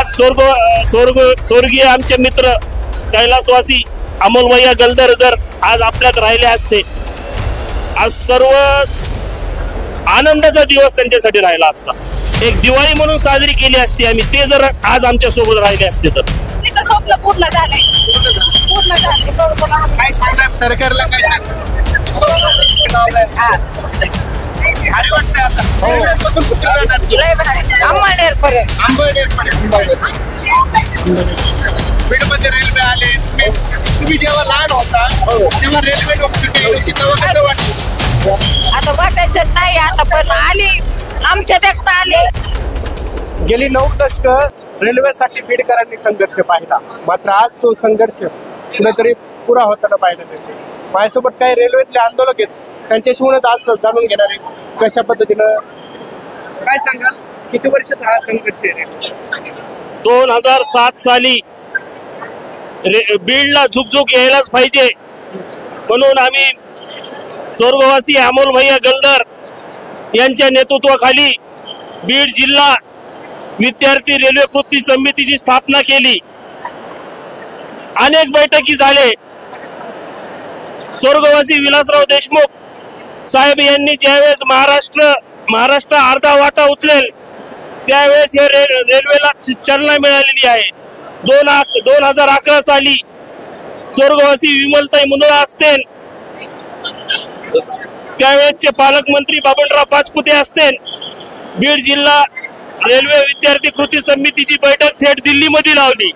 आज स्वर्गीय आमचे मित्र कैलासवासी अमोलभैया गलदर जर आज आपल्यात राहिले असते, आज सर्व आनंदाचा दिवस त्यांच्यासाठी राहिला असता, एक दिवाळी म्हणून साजरी केली असती आम्ही, ते जर आज आमच्या सोबत राहिले असते तर स्वप्न पूर्ण झालंय. काय सांगणार सरकारला, काय सांगणार? बीडमध्ये रेल्वे आले, तुम्ही जेव्हा लहान होता तेव्हा रेल्वे तेव्हा कसं वाटतं? आता वाटायचं नाही, आता पण आली, आमच्या देखता आली. गेली 9 दशक रेल्वेसाठी बीडकरांनी संघर्ष पाहिला, मात्र आज तो संघर्ष कुठेतरी पुरा होताना पाहायला मिळते. माझ्यासोबत काही रेल्वेतले आंदोलक आहेत, त्यांच्याशिवायच आज जाणून घेणार आहे कशा पद्धतीनं. काय सांगाल, किती वर्षाचा हा संघर्ष आहे? 2007 साली बीडला झुकझुक यायलाच पाहिजे म्हणून आम्ही स्वर्गवासी अमोलभैया गलदर यांच्या नेतृत्वाखाली बीड जिल्हा विद्यार्थी रेल्वे कृती समितीची स्थापना केली. अनेक बैठकी झाले. स्वर्गवासी विलासराव देशमुख साहेब यांनी ज्यावेळेस महाराष्ट्र अर्धा वाटा उचलेल त्यावेळेस हे रेल्वेला चालना मिळालेली आहे. 2011 साली स्वर्गवासी विमलताई मुंदळा असतील, त्यावेळेसचे पालकमंत्री बाबनराव पाचपुते असतील, बीड जिल्हा रेल्वे विद्यार्थी कृती समितीची बैठक थेट दिल्लीमध्ये लावली.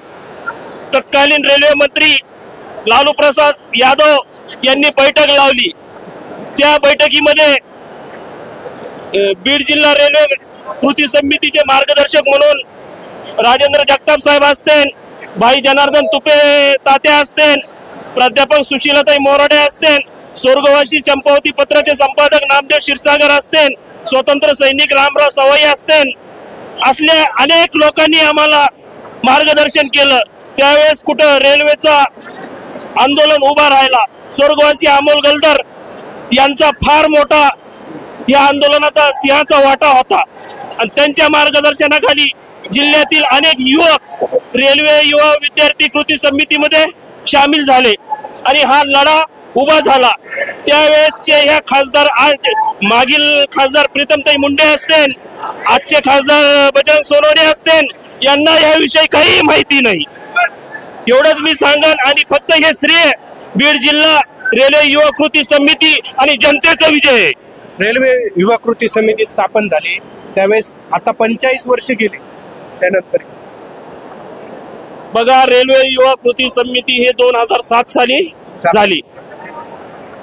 तत्कालीन रेल्वे मंत्री लालू प्रसाद यादव यांनी बैठक लावली. त्या बैठकीमध्ये बीड जिल्हा रेल्वे कृती समितीचे मार्गदर्शक म्हणून राजेंद्र जगताप साहेब असतील, भाई जनार्दन तुपे तात्या असतील, प्राध्यापक सुशीलाताई मोराडे असतील, स्वर्गवासी चंपावती पत्राचे संपादक नामदेव क्षीरसागर असतील, स्वतंत्र सैनिक रामराव सवाई असतील, असल्या अनेक लोकांनी आम्हाला मार्गदर्शन केलं. त्यावेळेस कुठं रेल्वेचा आंदोलन उभा राहिला. स्वर्गवासी अमोल गलदर यांचा फार मोठा या आंदोलनाचा सिंहाचा वाटा होता आणि त्यांच्या मार्गदर्शनाखाली जिल्ह्यातील अनेक युवक रेल्वे युवा विद्यार्थी कृती समितीमध्ये सामील झाले आणि हा लढा उभा झाला. त्यावेळेसचे ह्या खासदार, आज मागील खासदार प्रीतमताई मुंडे असतील, आजचे खासदार बजरंग सोनवणे असतील, यांना याविषयी काही माहिती नाही. एवढंच मी सांगन आणि फक्त हे श्रेय बीड जिल्हा रेल्वे युवा कृती समिती आणि जनतेचा विजय आहे. रेल्वे युवा कृती समिती स्थापन झाली त्यावेळेस आता 45 वर्ष गेली. त्यानंतर बघा, रेल्वे युवा कृती समिती हे 2007 साली झाली.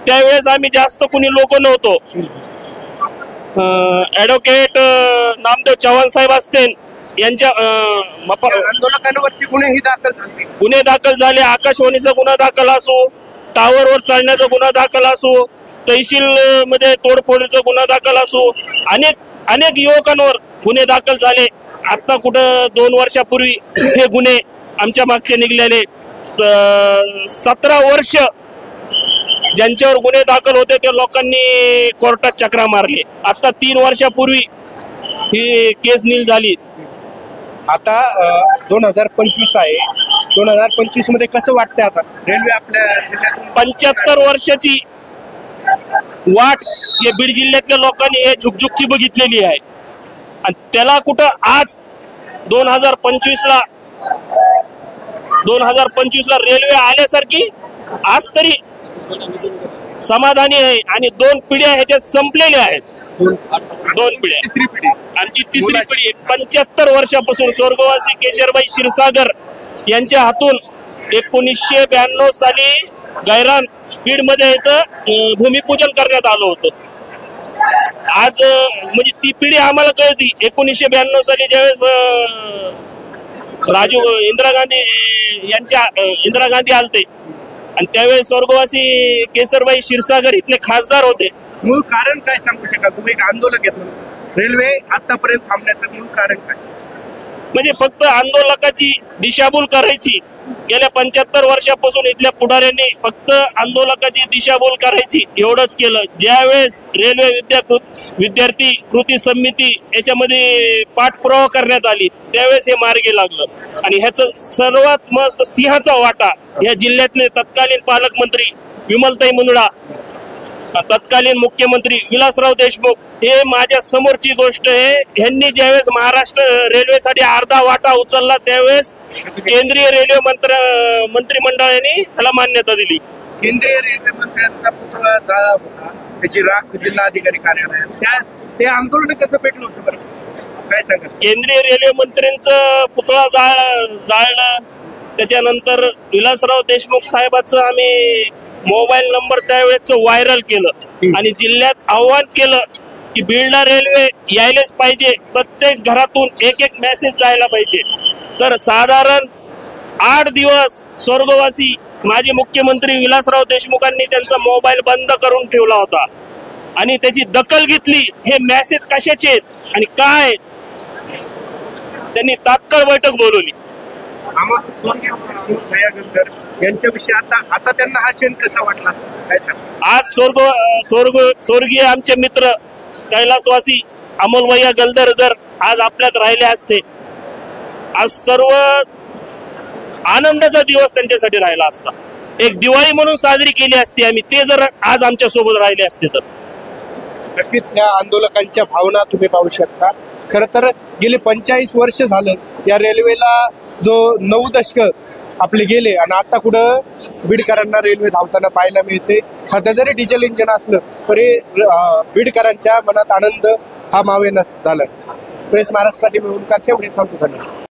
त्यावेळेस आम्ही जास्त कुणी लोक नव्हतो. ऍडव्होकेट नामदेव चव्हाण साहेब असतील, यांच्या आंदोलकांवरती गुन्हे दाखल झाले. आकाशवाणीचा गुन्हा दाखल असो, टावरवर चालण्याचा गुन्हा दाखल असो, तहसील मध्ये तोडफोडीचा गुन्हा दाखल असो, अनेक युवकांवर गुन्हे दाखल झाले. आता कुठं 2 वर्षापूर्वी हे गुन्हे आमच्या मागचे निघलेले. 17 वर्ष ज्यांच्यावर गुन्हे दाखल होते त्या लोकांनी कोर्टात चक्रा मारली. आता 3 वर्षापूर्वी ही केस नील झाली. आता 2025 आहे. 2025 मध्ये कसं वाटतंय आता रेल्वे आपल्या जिल्ह्यातून? 75 वर्षाची वाट या बीड जिल्ह्यातल्या लोकांनी हे झुकझुकची बघितलेली आहे आणि त्याला कुठं आज 2025ला रेल्वे आल्यासारखी आज तरी समाधानी आहे. आणि 2 पिढ्या ह्याच्यात संपलेल्या आहेत. 2 पिढ्या, तिसरी पिढी, आमची तिसरी पिढी. 75 वर्षापासून स्वर्गवासी केशरबाई क्षीरसागर यांच्या हातून 1992 साली गैरान बीड मध्ये इथं भूमिपूजन करण्यात आलं होतं. आज म्हणजे ती पिढी आम्हाला कळती. 1992 साली ज्यावेळेस इंदिरा गांधी आलते आणि त्यावेळेस स्वर्गवासी केशरबाई क्षीरसागर इथले खासदार होते. मूळ कारण काय सांगू शकाल तुम्ही? एक आंदोलक येत रेल्वे आतापर्यंत थांबण्याचं मूळ कारण काय? म्हणजे फक्त आंदोलकाची दिशाभूल करायची गेल्या 75 वर्षापासून इथल्या पुढाऱ्यांनी फक्त आंदोलकाची दिशाभूल करायची एवढंच केलं. ज्यावेळेस रेल्वे विद्यार्थी कृती समिती याच्यामध्ये पाठपुरावा करण्यात आली त्यावेळेस हे मार्गी लागलं. आणि ह्याचं सर्वात मस्त सिंहाचा वाटा या जिल्ह्यातले तत्कालीन पालकमंत्री विमलताई मुंदडा, तत्कालीन मुख्यमंत्री विलासराव देशमुख, हे माझ्या समोरची गोष्ट आहे. यांनी ज्यावेळेस महाराष्ट्र रेल्वेसाठी अर्धा वाटा उचलला त्यावेळेस केंद्रीय रेल्वे मंत्रिमंडळाने त्याला मान्यता दिली. केंद्रीय रेल्वे मंत्र्यांचा पुतळा जाळला होता, त्याची राख जिल्हाधिकारी कार्यालयात. ते आंदोलन कसं पेटलं होतं बरं, काय सांगा? केंद्रीय रेल्वे मंत्र्यांचं पुतळा जाळलं. त्याच्यानंतर विलासराव देशमुख साहेबांचं आम्ही मोबाईल नंबर त्यावेळेस व्हायरल केलं आणि जिल्ह्यात आव्हान केलं की बीडला रेल्वे यायलाच पाहिजे, प्रत्येक घरातून एक मेसेज जायला पाहिजे. तर साधारण 8 दिवस स्वर्गवासी माजी मुख्यमंत्री विलासराव देशमुखांनी त्यांचा मोबाईल बंद करून ठेवला होता आणि त्याची दखल घेतली. हे मेसेज कशाचे आहेत आणि काय, त्यांनी तात्काळ बैठक बोलवली. यांच्याविषयी आता त्यांना हा क्षण कसा वाटला काय सांग? आज स्वर्गीय आमचे मित्र कैलासवासी अमोलभैया गलदर जर आज आपल्यात राहिले असते, आज सर्व आनंदाचा दिवस त्यांच्यासाठी राहिला असता. एक दिवाळी म्हणून साजरी केली असती आम्ही, ते जर आज आमच्या सोबत राहिले असते तर. नक्कीच या आंदोलकांच्या भावना तुम्ही पाहू शकता. खर तर गेले 45 वर्ष झालं या रेल्वेला, जो 9 दशक आपले गेले आणि आता कुठं बीडकरांना रेल्वे धावताना पाहायला मिळते. सध्या जरी डिझेल इंजिन असलं तरी बीडकरांच्या मनात आनंद हा मावेना झाला. प्रेस महाराष्ट्रासाठी मी ओंकार शेवटी थांबतो. धन्यवाद.